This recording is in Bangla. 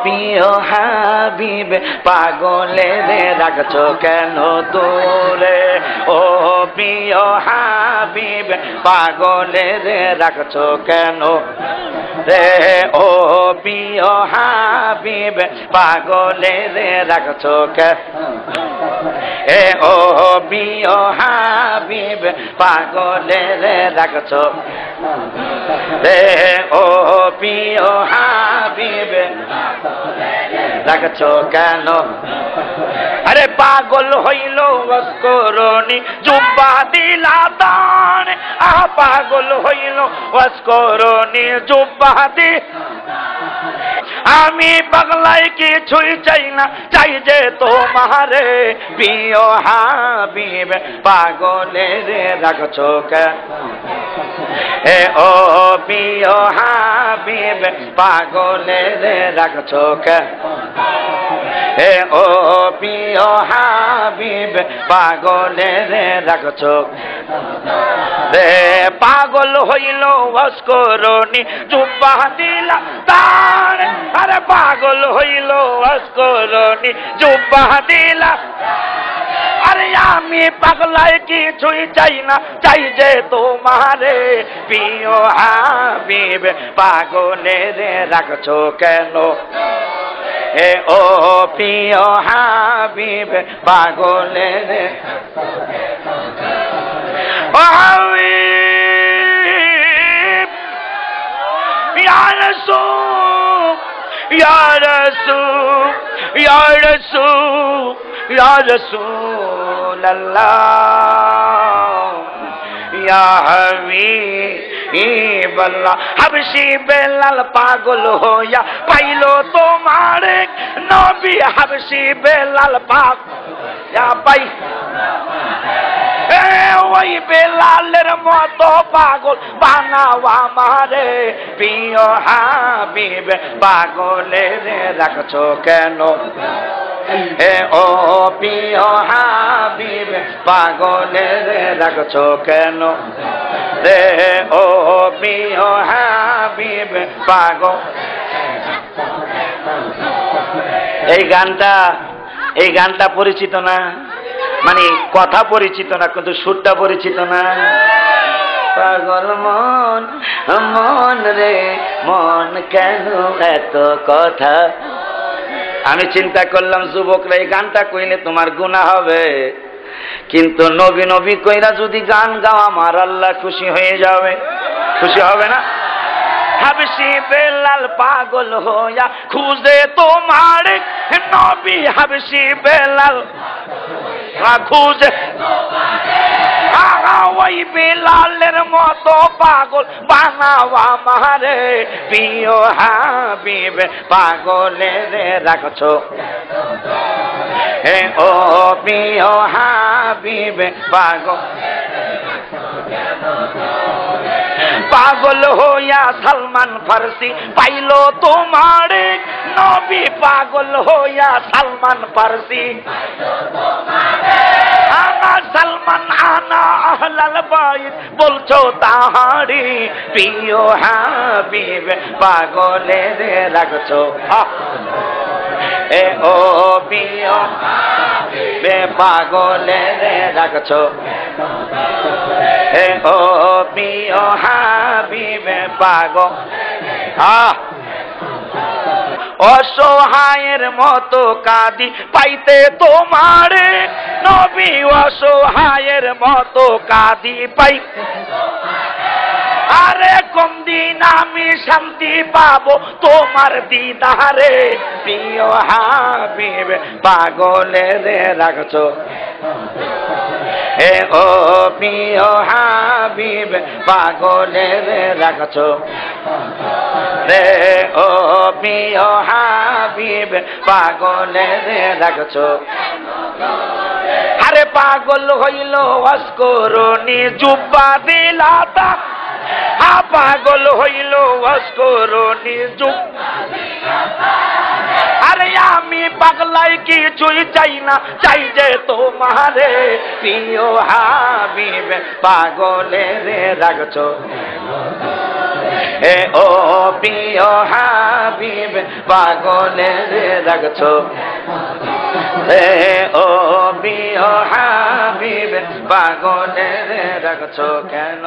প্রিয় হাবিব পাগলের রাখছো কেন দূরে? ও প্রিয় হাবিব পাগলের রাখছো কেন রে? ও প্রিয় হাবিব পাগলের রাখছো কেন? ও প্রিয় হাবিব পাগলের রাখছো রে? ও প্রিয় হাবিব রাখছো কেন? আরে পাগল হইল ওয়াসকরণী জুব্বা দিলা দান। পাগল হইল ওয়াসকরণী জুব্বা দি। আমি পাগলাই কিছুই চাই না, চাই যে তোমারে প্রিয় হাবিব পাগলের রাখছো কেন? ও প্রিয় হাবিব পাগলের রাখছো কেন? ও প্রিয় হাবিব পাগলের রাখছো রে? পাগল হইল ওয়াসকরণী জুব্বা দিলা দান। আরে পাগল হইল ওয়াসকরণী জুব্বা দিলা। আরে আমি পাগলাই কিছুই চাই না, চাই যে তোমারে প্রিয় হাবিব পাগলের রাখছো কেন? ও প্রিয় হাবিব পাগলের ও হাবিব ইয়া রাসূল ইয়া রাসূল ইয়া রাসূল ইয়া রাসূলুল্লাহ ইয়া হাবিব আল্লাহ। হাবশি বেলাল পাগল হইয়া পাইলো তোমারে নবী। হাবশি বেলাল পাগল পাই ওই বেলালের মতো পাগল বানাও আমারে প্রিয় হাবিব পাগলের রাখছো কেন? ও প্রিয় হাবিব পাগলের রাখছো কেন রে? ও প্রিয় হাবিব পাগল। এই গানটা পরিচিত না, মানে কথা পরিচিত না, কিন্তু সুরটা পরিচিত না। পাগল মন মন রে মন কেন এত কথা। আমি চিন্তা করলাম যুবকরা এই গানটা কইলে তোমার গুনাহ হবে, কিন্তু নবী নবী কইরা যদি গান গাও আমার আল্লাহ খুশি হয়ে যাবে। খুশি হবে না? হাবশি বেলাল পাগল হইয়া খুঁজে তোমার নবী। হাবশি বেলাল খুঁজে ওই বেলালের মতো পাগল বানাও আমারে প্রিয় হাবিব পাগলের রাখছো। ও প্রিয় হাবিব পাগল পাগল হইয়া সালমান ফারসি পাইলো তোমারে নবী। পাগল হইয়া সালমান ফারসি আনা সালমান আনা আহলাল বাইত বলছো তাহারি প্রিয় হাবিব পাগলের রাখছো। ও প্রিয় হাবিব পাগলের রাখছো। ও প্রিয় হাবিব পাগল। অসহায়ের মতো কাঁদি পাইতে তোমারে নবী। অসহায়ের মতো কাঁদি পাই। আরে কোন দিন আমি শান্তি পাবো তোমার দিদারে প্রিয় হাবিব পাগলের রাখছো। ও প্রিয় হাবিব পাগলের রাখছো রে। ও প্রিয় হাবিব পাগলের রাখছো। আরে পাগল হইল ওয়াসকরণী জুব্বা দিলা দান। পাগল হইল ওয়াসকরণী জুব্বা দিলা দান। আরে আমি পাগলাই কিছুই চাই না, চাই যে তোমারে প্রিয় হাবিব পাগলের রাখছো। এ ও প্রিয় হাবিব পাগলের রাখছো এ ও প্রিয় হাবিব পাগলের রাখছো কেন